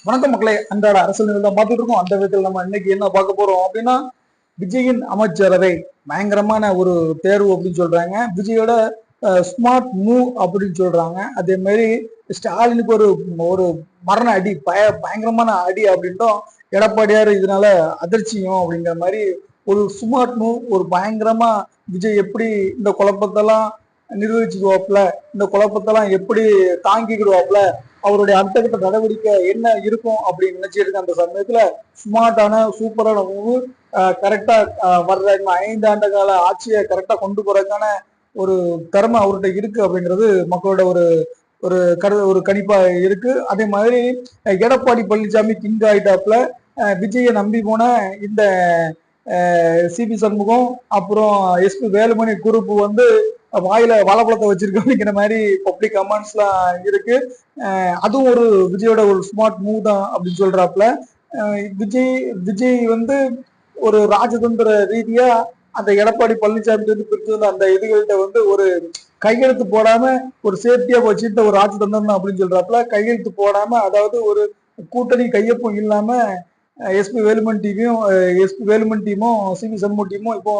வணக்கம் மக்களே, அன்றாட அரசியல் நிகழ்வு தான் பார்த்துட்டு இருக்கோம். அந்த விதத்தில் நம்ம இன்னைக்கு என்ன பார்க்க போறோம் அப்படின்னா, விஜயின் அமைச்சரவை பயங்கரமான ஒரு தேர்வு அப்படின்னு சொல்றாங்க. விஜயோட ஸ்மார்ட் மூவ் அப்படின்னு சொல்றாங்க. அதே மாதிரி ஸ்டாலினுக்கு ஒரு ஒரு மரண அடி, பயங்கரமான அடி அப்படின்ட்டும் எடப்பாடியார் இதனால அதிர்ச்சியும் அப்படிங்கிற மாதிரி ஒரு ஸ்மார்ட் மூவ், ஒரு பயங்கரமா விஜய் எப்படி இந்த குழப்பத்தெல்லாம் நிர்வகிச்சுக்குவாப்புல, இந்த குழப்பத்தெல்லாம் எப்படி தாங்கிக்கிடுவாப்புல, அவருடைய அடுத்த கட்ட நடவடிக்கை என்ன இருக்கும் அப்படின்னு நினைச்சிட்டு இருக்க அந்த சமயத்துல ஸ்மார்ட்டான சூப்பரான மூவ், கரெக்டா வர்ற 5 ஆண்டு கால ஆட்சியை கரெக்டா கொண்டு போறதுக்கான ஒரு திறமை அவர்கிட்ட இருக்கு அப்படிங்கிறது மக்களோட ஒரு ஒரு ஒரு கணிப்பா இருக்கு. அதே மாதிரி எடப்பாடி பழனிசாமி கிங் ஆயிட்டாப்புல. விஜயை நம்பி போன இந்த சிபி சண்முகம் அப்புறம் எஸ்பி வேலுமணி குரூப் வந்து வாயில வாழைப்பழத்தை வச்சிருக்கு அப்படிங்கிற மாதிரி பப்ளிக் கமெண்ட்ஸ்லாம் இருக்கு. அதுவும் ஒரு விஜயோட ஒரு ஸ்மார்ட் மூவ் தான் அப்படின்னு சொல்றாப்புல. விஜய் விஜய் வந்து ஒரு ராஜதந்திர ரீதியா அந்த எடப்பாடி பழனிசாமி வந்து பிரிச்சு அந்த இதுகள்கிட்ட வந்து ஒரு கையெழுத்து போடாம ஒரு சேஃப்டியா வச்சுட்டு ஒரு ராஜதந்திரம் அப்படின்னு சொல்றாப்புல. கையெழுத்து போடாம, அதாவது ஒரு கூட்டணி கையொப்பம் இல்லாம எஸ்பி வேலுமன் டீமும் சிவி சண்முக டீமும் இப்போ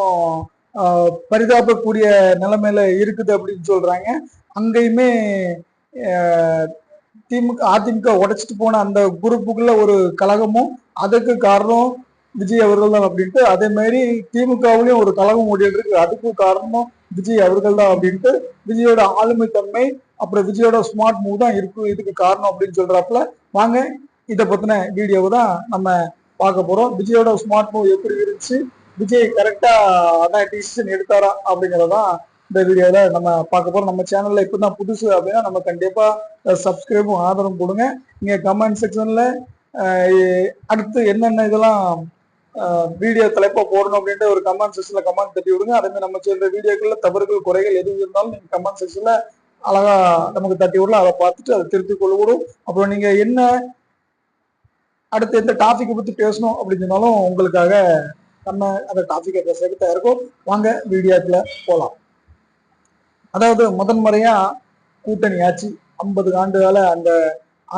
பரிதாபக்கூடிய நிலைமையில இருக்குது அப்படின்னு சொல்றாங்க. அங்கேயுமே திமுக அதிமுக உடைச்சிட்டு போன அந்த குரூப்புக்குள்ள ஒரு கழகமும் அதுக்கு காரணம் விஜய் அவர்கள் தான் அப்படின்ட்டு, அதே மாதிரி திமுகவுலயும் ஒரு கழகம் ஓடிட்டு இருக்கு, அதுக்கு காரணமும் விஜய் அவர்கள் தான் அப்படின்ட்டு விஜயோட ஆளுமை தன்மை அப்புறம் விஜயோட ஸ்மார்ட் மூவ் தான் இருக்கு இதுக்கு காரணம் அப்படின்னு சொல்றாப்புல. வாங்க இதை பத்தின வீடியோவை தான் நம்ம பார்க்க போறோம். விஜயோட ஸ்மார்ட் மூவ் எப்படி இருந்துச்சு, விஜய் கரெக்டா அதான் டிசிஷன் எடுத்தாரா அப்படிங்கறதான் இந்த வீடியோல நம்ம பார்க்க போறோம். நம்ம சேனல்ல இப்பதான் புதுசு அப்படின்னா நம்ம கண்டிப்பா சப்ஸ்கிரைபும் ஆதரவும் கொடுங்க. நீங்க கமெண்ட் செக்ஷன்ல அடுத்து என்னென்ன இதெல்லாம் வீடியோ தலைப்பா போடணும் அப்படின்ட்டு ஒரு கமெண்ட் செக்ஷன்ல கமெண்ட் தட்டி விடுங்க. அதே மாதிரி நம்ம சேர்ந்த வீடியோக்கள்ல தவறுகள் குறைகள் எதுவும் இருந்தாலும் நீங்க கமெண்ட் செக்ஷன்ல அழகா நமக்கு தட்டி விடலாம். அதை பார்த்துட்டு அதை திருத்திக் கொள்ளக்கூடும். அப்புறம் நீங்க என்ன அடுத்து எந்த டாபிக்கை பத்தி பேசணும் அப்படின்னு சொன்னாலும் உங்களுக்காக நம்ம அந்த டாபிக்கை பேசுறதுக்கு தயாரிக்கும். வாங்க வீடியோக்குள்ள போலாம். அதாவது முதன்முறையா கூட்டணி ஆட்சி 50 ஆண்டுகால அந்த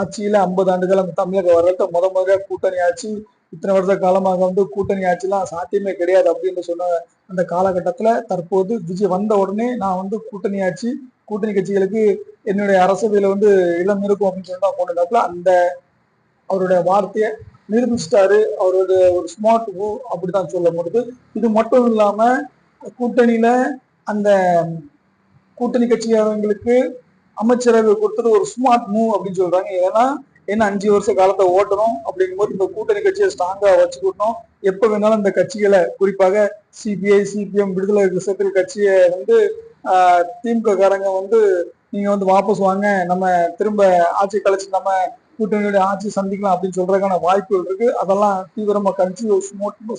ஆட்சியில 50 ஆண்டுகால தமிழக வரலாற்று முதன்முறையா கூட்டணி ஆட்சி. இத்தனை வருஷ காலமாக வந்து கூட்டணி ஆட்சிலாம் சாத்தியமே கிடையாது அப்படின்னு சொன்ன அந்த காலகட்டத்துல தற்போது விஜய் வந்த உடனே நான் வந்து கூட்டணி ஆட்சி, கூட்டணி கட்சிகளுக்கு என்னுடைய அரசவையில வந்து இடம் இருக்கும் அப்படின்னு சொல்லிட்டு கொண்டு அந்த அவருடைய வார்த்தையை நிரூபிச்சிட்டாரு. அவருடைய ஒரு ஸ்மார்ட் மூவ் அப்படித்தான் சொல்ல முடியுது. இது மட்டும் இல்லாம கூட்டணியில அந்த கூட்டணி கட்சியாளர்களுக்கு அமைச்சரவை கொடுத்தது ஒரு ஸ்மார்ட் மூவ் அப்படின்னு சொல்றாங்க. ஏன்னா 5 வருஷ காலத்தை ஓட்டணும் அப்படிங்கும்போது இந்த கூட்டணி கட்சியை ஸ்ட்ராங்கா வச்சுக்கணும். எப்ப வேணாலும் இந்த கட்சிகளை குறிப்பாக சிபிஐ சிபிஎம் விடுதலை சிறுத்தைகள் கட்சியை வந்து திமுக காரங்க வந்து நீங்க வந்து வாபஸ் வாங்க, நம்ம திரும்ப ஆட்சி கழிச்சு நம்ம கூட்டணியுடைய ஆட்சி சந்திக்கலாம் அப்படின்னு சொல்றதுக்கான வாய்ப்புகள் இருக்கு. அதெல்லாம் தீவிரமா கணிச்சு ஒரு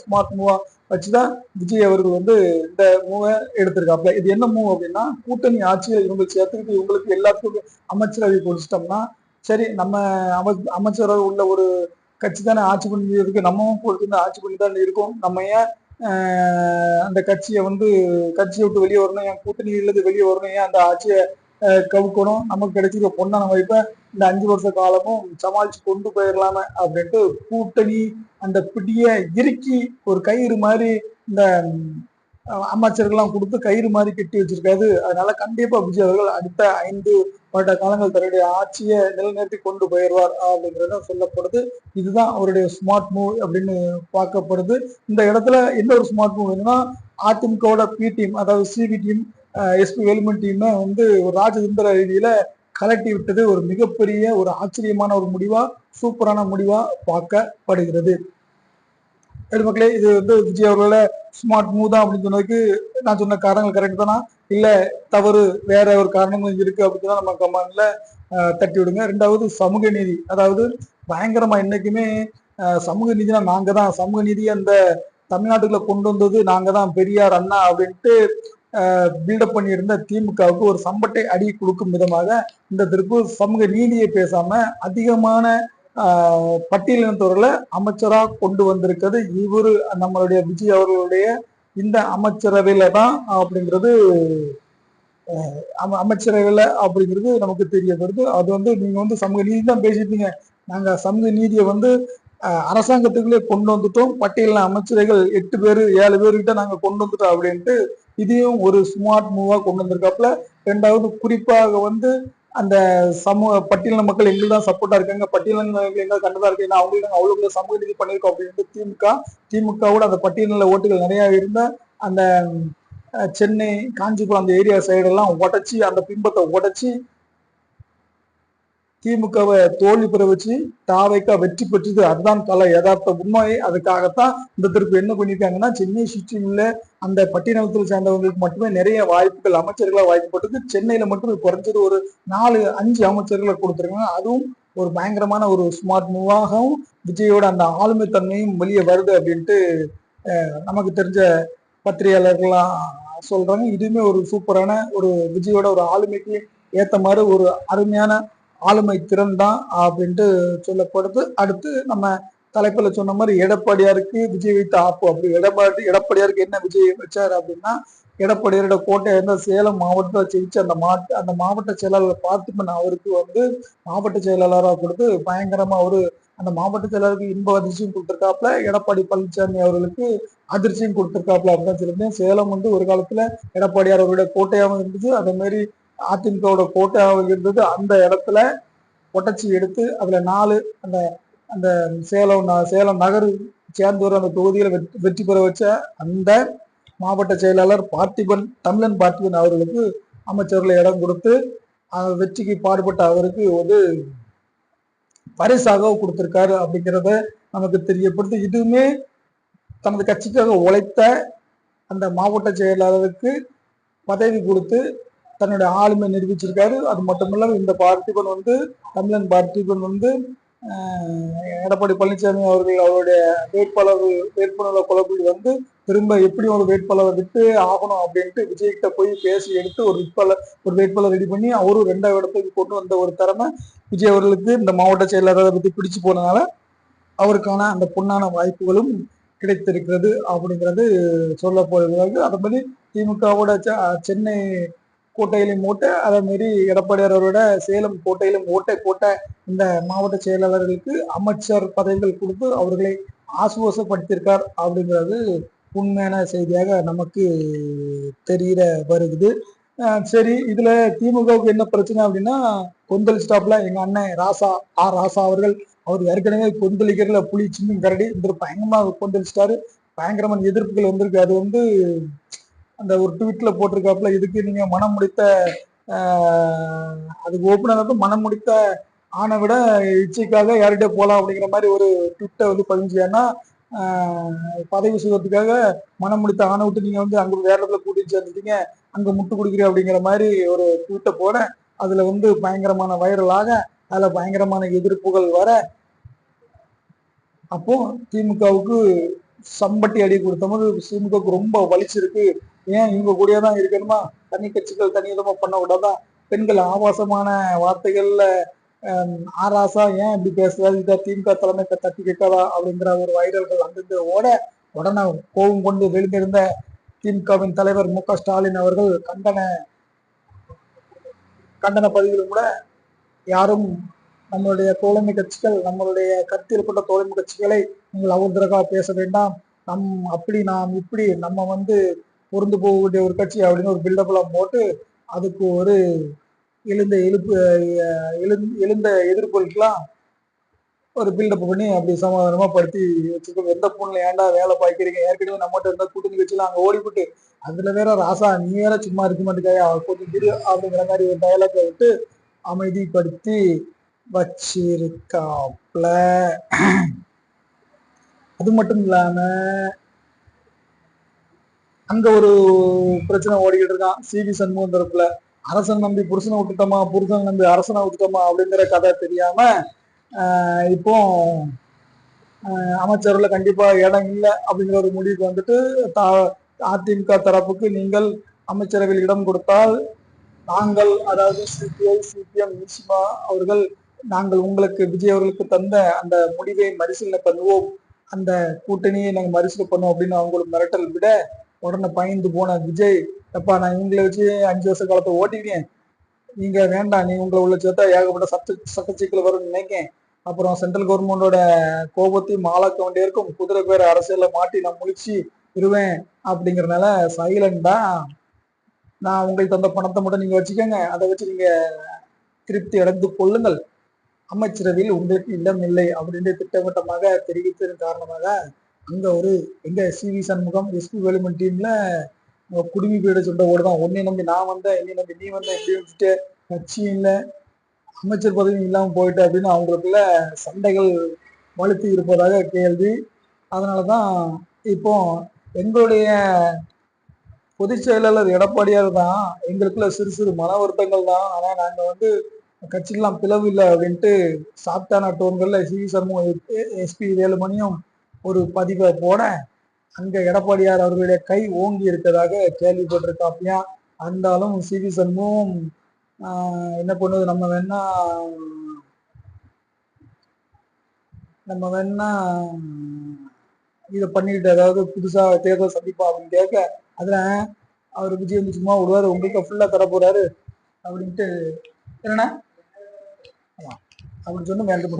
ஸ்மார்ட் மூவா வச்சுதான் விஜய் அவர்கள் வந்து இந்த மூவை எடுத்திருக்காப்ல. இது என்ன மூவ் அப்படின்னா, கூட்டணி ஆட்சியை இவங்க சேர்த்துக்கிட்டு இவங்களுக்கு எல்லாத்துக்கும் அமைச்சரவை கொடுத்துட்டோம்னா சரி, நம்ம அமைச்சரவை உள்ள ஒரு கட்சி தானே ஆட்சி பண்ணி இருக்கு, நம்மவும் கொடுத்து ஆட்சி பண்ணி தான் இருக்கோம், நம்ம ஏன் அந்த கட்சியை விட்டு வெளியே வரணும், என் கூட்டணியிலிருந்து வெளியே வரணும், ஏன் அந்த ஆட்சியை கவுக்கணும், நமக்கு கிடைச்சிருக்க பொண்ணான வாய்ப்பை இந்த 5 வருஷ காலமும் சமாளிச்சு கொண்டு போயிடலாம அப்படின்ட்டு கூட்டணி அந்த பிடிய இறுக்கி ஒரு கயிறு மாதிரி இந்த அமைச்சர்கள்லாம் கொடுத்து கயிறு மாதிரி கட்டி வச்சிருக்காது. அதனால கண்டிப்பா விஜய் அவர்கள் அடுத்த 5 வருட காலங்கள் தன்னுடைய ஆட்சியை நிலைநிறுத்தி கொண்டு போயிடுவார் அப்படிங்கிறத சொல்லப்படுது. இதுதான் அவருடைய ஸ்மார்ட் மூவ் அப்படின்னு பார்க்கப்படுது. இந்த இடத்துல என்ன ஒரு ஸ்மார்ட் மூவ் வேணும்னா, அதிமுகவோட பி டீம், அதாவது சிவி டீம், எஸ்பி வேலுமன் டீம் வந்து ஒரு ராஜதந்திர ரீதியில கலட்டி விட்டது ஒரு மிகப்பெரிய ஒரு ஆச்சரியமான ஒரு முடிவா, சூப்பரான முடிவா பார்க்கப்படுகிறது. மக்களே, இது வந்து விஜய் அவர்களோட ஸ்மார்ட் மூவ் தான் அப்படின்னு சொன்னதுக்கு நான் சொன்ன காரணங்கள் கரெக்ட் தானா, இல்ல தவறு வேற ஒரு காரணமும் இருக்கு அப்படின்னு நம்ம கமெண்ட்ல தட்டி விடுங்க. 2வது சமூக நீதி. அதாவது பயங்கரமா இன்னைக்குமே சமூக நீதினா நாங்க தான், சமூக நீதியை அந்த தமிழ்நாட்டுக்குள்ள கொண்டு வந்தது நாங்க தான், பெரியார் அண்ணா அப்படின்ட்டு பில்டப் பண்ணியிருந்த திமுகவுக்கு ஒரு சம்பட்டை அடி கொடுக்கும் விதமாக இந்த திருப்பு சமூக நீதியை பேசாம அதிகமான பட்டியலினத்தவர்களை அமைச்சரா கொண்டு வந்திருக்கிறது இவரு நம்மளுடைய விஜய் அவர்களுடைய இந்த அமைச்சரவையில தான் அப்படிங்கிறது அமைச்சரவையில அப்படிங்கிறது நமக்கு தெரிய வருது. அது வந்து நீங்க வந்து சமூக நீதி தான் பேசிட்டீங்க, நாங்க சமூக நீதியை வந்து அரசாங்கத்துக்குள்ளே கொண்டு வந்துட்டோம், பட்டியலின அமைச்சர்கள் 8 பேரு 7 பேர்கிட்ட நாங்க கொண்டு வந்துட்டோம் அப்படின்ட்டு இதையும் ஒரு ஸ்மார்ட் மூவா கொண்டு வந்திருக்காப்புல. ரெண்டாவது குறிப்பாக வந்து அந்த சமூக பட்டியலின மக்கள் எங்களுக்கு தான் சப்போர்ட்டா இருக்காங்க, பட்டியலின எங்களுக்கு கண்டதா இருக்கு, ஏன்னா அவங்களுக்கு நாங்கள் அவ்வளவு சமூக நீதி பண்ணியிருக்கோம் அப்படின்ட்டு திமுகவோட அந்த பட்டியலின ஓட்டுகள் நிறைய இருந்த அந்த சென்னை காஞ்சிபுரம் அந்த ஏரியா சைடெல்லாம் உடைச்சி அந்த பிம்பத்தை உடைச்சி திமுகவை தோல்வி பெற வச்சு தாவைக்கா வெற்றி பெற்றது. அதுதான் பல யதார்த்த உண்மை. அதுக்காகத்தான் இந்த திருப்பு என்ன பண்ணிருக்காங்கன்னா, சென்னை சுற்றி உள்ள அந்த பட்டியலத்தில் சேர்ந்தவங்களுக்கு மட்டுமே நிறைய வாய்ப்புகள் அமைச்சர்களா வாய்க்கப்பட்டது. சென்னையில மட்டும் குறைஞ்சது ஒரு 4-5 அமைச்சர்களை கொடுத்துருக்காங்க. அதுவும் ஒரு பயங்கரமான ஒரு ஸ்மார்ட் மூவாகவும் விஜயோட அந்த ஆளுமை தன்மையும் வெளியே வருது அப்படின்ட்டு நமக்கு தெரிஞ்ச பத்திரிகையாளர்கள்லாம் சொல்றாங்க. இதுவுமே ஒரு சூப்பரான ஒரு விஜயோட ஒரு ஆளுமைக்கு ஏத்த மாதிரி ஒரு அருமையான ஆளுமை திறன் தான் அப்படின்ட்டு சொல்லப்படுது. அடுத்து நம்ம தலைப்புல சொன்ன மாதிரி எடப்பாடியாருக்கு விஜய் வைத்த ஆப்பு. அப்படி எடப்பாடியாருக்கு என்ன விஜய் வச்சாரு அப்படின்னா, எடப்பாடியாரோட கோட்டை இருந்த சேலம் மாவட்டத்தை ஜெயிச்ச அந்த மாவட்ட செயலாளர் பார்த்திபன் அவருக்கு வந்து மாவட்ட செயலாளராக கொடுத்து பயங்கரமா ஒரு அந்த மாவட்ட செயலாளருக்கு இன்ப அதிர்ச்சியும் கொடுத்திருக்காப்புல, எடப்பாடி பழனிசாமி அவர்களுக்கு அதிர்ச்சியும் கொடுத்திருக்காப்புல அப்படின்னு சொல்லியிருந்தேன். சேலம் வந்து ஒரு காலத்துல எடப்பாடியார் அவருடைய கோட்டையாகவும் இருந்தது, அதே மாதிரி அதிமுகவோட கோட்டையாக இருந்தது. அந்த இடத்துல உடச்சி எடுத்து அதுல 4 அந்த அந்த சேலம் நகர் சேர்ந்தவர் அந்த தொகுதியில வெற்றி பெற வச்ச அந்த மாவட்ட செயலாளர் தமிழன் பார்த்திபன் அவர்களுக்கு அமைச்சர்களை இடம் கொடுத்து வெற்றிக்கு பாடுபட்ட அவருக்கு வந்து பரிசாக கொடுத்திருக்காரு அப்படிங்கிறத நமக்கு தெரியப்படுது. இதுவுமே தனது கட்சிக்காக உழைத்த அந்த மாவட்ட செயலாளருக்கு பதவி கொடுத்து தன்னுடைய ஆளுமை நிரூபிச்சிருக்காரு. அது மட்டும் இல்லாம இந்த தமிழன் பார்த்திபன் வந்து எடப்பாடி பழனிசாமி அவர்கள் அவருடைய வேட்பாளர் குழப்பி வந்து திரும்ப எப்படி ஒரு வேட்பாளரை விட்டு ஆகணும் அப்படின்ட்டு விஜய்கிட்ட போய் பேசி எடுத்து ஒரு வேட்பாளர் ரெடி பண்ணி அவரும் 2வது இடத்துக்கு கொண்டு வந்த ஒரு திறமை விஜய் அவர்களுக்கு இந்த மாவட்ட செயலாளரை பத்தி பிடிச்சு போனதுனால அவருக்கான அந்த பொன்னான வாய்ப்புகளும் கிடைத்திருக்கிறது அப்படிங்கிறது சொல்லப்படுகிறது. அதே மாதிரி திமுகவோட சென்னை கோட்டையிலும் ஓட்ட, அதே மாதிரி எடப்பாடியார் அவரோட சேலம் கோட்டையிலும் ஓட்டை போட்ட இந்த மாவட்ட செயலாளர்களுக்கு அமைச்சர் பதவிகள் கொடுத்து அவர்களை ஆசுவாசப்படுத்தியிருக்கார் அப்படிங்கிறது உண்மையான செய்தியாக நமக்கு தெரிய வருகிறது. சரி, இதுல திமுகவுக்கு என்ன பிரச்சனை அப்படின்னா, கொந்தளிச்சிட்டாப்ல எங்க அண்ணன் ராசா அவர்கள். அவர் ஏற்கனவே கொந்தளிக்கிறதுல புலி சின்னம் கரடி இந்த பயங்கரமா கொந்தளிச்சிட்டாரு. பயங்கரமான எதிர்ப்புகள் வந்திருக்கு. அது வந்து அந்த ஒரு ட்வீட்ல போட்டிருக்காப்புல, இதுக்கு நீங்க மனம் முடித்த அதுக்கு ஓப்பனாக மனம் முடித்த ஆணை விட இச்சைக்காக யார்கிட்ட போகலாம் அப்படிங்கிற மாதிரி ஒரு ட்விட்டை வந்து பதிஞ்சுன்னா, பதவி சுகத்துக்காக மனம் முடித்த ஆணை விட்டு நீங்க வந்து அங்க வேற இடத்துல கூட்டிட்டு சேர்ந்துட்டீங்க, அங்க முட்டு கொடுக்குறீங்க அப்படிங்கிற மாதிரி ஒரு ட்விட்டை போட அதுல வந்து பயங்கரமான வைரலாக அதுல பயங்கரமான எதிர்ப்புகள் வர, அப்போ திமுகவுக்கு சம்பட்டி அடி கொடுத்த மாதிரி திமுகவுக்கு ரொம்ப வலிச்சிருக்கு. ஏன் இவங்க கூடயே தான் இருக்கணுமா, தனி கட்சிகள் தனி விதமா பண்ண விடாதான், பெண்கள் ஆபாசமான வார்த்தைகள்ல ஆராசா ஏன் இப்படி பேசுறாரு, திமுக தலைமை தட்டி கேட்காதா அப்படிங்கிற ஒரு வைரல்கள் அங்கிருந்து ஓட, உடனே கோபம் கொண்டு வெளிந்திருந்த திமுகவின் தலைவர் மு.க.ஸ்டாலின் அவர்கள் கண்டன பதிவிலும் கூட யாரும் நம்மளுடைய தோழமை கட்சிகள், நம்மளுடைய கருத்தில் கொண்ட தோழமை கட்சிகளை நீங்கள் அவதூறாக பேச வேண்டாம், நாம் இப்படி நம்ம வந்து பொருந்து போகக்கூடிய ஒரு கட்சி அப்படின்னு ஒரு பில்டப்லாம் போட்டு அதுக்கு ஒரு எழுந்த எதிர்ப்புகளுக்கெல்லாம் ஒரு பில்டப் பண்ணி அப்படி சமாதானமா படுத்தி வச்சுக்கோங்க. எந்த பொண்ணுல ஏன்டா வேலை பார்க்கிறீங்க, ஏற்கனவே நம்மகிட்ட இருந்த கூட்டணி கட்சியெல்லாம் அங்க ஓடிவிட்டு அதுல வேற ராசா நீ வேற சும்மா இருக்க மாட்டேங்காயா கொஞ்சம் திரு அப்படிங்கிற மாதிரி ஒரு டயலாக்கை விட்டு அமைதிப்படுத்தி வச்சிருக்காப்ல. அது மட்டும் இல்லாம அங்க ஒரு பிரச்சனை ஓடிக்கிட்டு இருக்கான் சிவி சண்முகம் தரப்புல. அரசன் நம்பி புருஷனை விட்டுட்டோமா, புருஷன் நம்பி அரசனை விட்டுட்டோமா அப்படிங்கிற கதை தெரியாம இப்போ அமைச்சர்ல கண்டிப்பா இடம் இல்லை அப்படிங்கிற ஒரு முடிவுக்கு வந்துட்டு அதிமுக தரப்புக்கு நீங்கள் அமைச்சரவையில் இடம் கொடுத்தால் நாங்கள், அதாவது சிபிஐ சிபிஎம் நிசிமா அவர்கள், நாங்கள் உங்களுக்கு விஜய் அவர்களுக்கு தந்த அந்த முடிவை மறுசீலனை பண்ணுவோம், அந்த கூட்டணியை நாங்கள் மறுசீலனை பண்ணுவோம் அப்படின்னு அவங்களுக்கு மிரட்டல் விட, உடனே பயந்து போன விஜய், எப்பா நான் இவங்களை வச்சு 5 வருஷ காலத்தை ஓட்டிட்டேன், நீங்க வேண்டாம், நீ உங்களை உள்ள சேர்த்தா ஏகப்பட்ட சட்ட சிக்கல் வரும்னு நினைக்கேன், அப்புறம் சென்ட்ரல் கவர்மெண்டோட கோபத்தையும் ஆளாக்க வேண்டியிருக்கும், குதிரை பேர் அரசியல்ல மாட்டி நான் முழிச்சு இருவேன் அப்படிங்கறதுனால சைலண்டா நான் உங்களுக்கு தந்த பணத்தை மட்டும் நீங்க வச்சுக்கோங்க, அதை வச்சு நீங்க திருப்தி அடைந்து கொள்ளுங்கள், அமைச்சரவையில் உங்களுக்கு இடம் இல்லை அப்படின்னு திட்டவட்டமாக தெரிவித்ததன் காரணமாக அங்க ஒரு எங்க சி.வி. சண்முகம், எஸ்.பி. வேலுமணி டீம்ல குடுமி போயிட சொல்ற ஓடுதான். உன்னை நம்பி நான் வந்தேன், என்னை நம்பி நீ வந்த, எப்படி வச்சுட்டு கட்சியும் இல்லை அமைச்சர் பதவியும் இல்லாம போயிட்டு அப்படின்னு அவங்களுக்குள்ள சண்டைகள் வலுத்து இருப்பதாக கேள்வி. அதனாலதான் இப்போ எங்களுடைய பொதுச் செயலாளர் எடப்பாடியார் தான் எங்களுக்குள்ள சிறு சிறு மன வருத்தங்கள் தான். ஆனா நாங்க வந்து கட்சிக்கெல்லாம் பிளவு இல்லை அப்படின்ட்டு சாத்தான டோன்கள்ல சி.வி. சண்முகம், எஸ்.பி. வேலுமணியும் ஒரு பதிவை போட அங்க எடப்பாடியார் அவர்களுடைய கை ஓங்கி இருக்கதாக கேள்விப்பட்டிருக்காப்பியா. இருந்தாலும் சி.வி. சண்முகம் என்ன பண்ணுவது, நம்ம வேணா இதை பண்ணிட்டு அதாவது புதுசா தேர்தல் சந்திப்பா அப்படின்னு கேட்க, அதுல அவர் விஜய் வந்து சும்மா விடுவாரு, உங்களுக்கு ஃபுல்லா தர போறாரு அப்படின்ட்டு என்னன்னா அப்படின்னு சொன்னு வேண்டு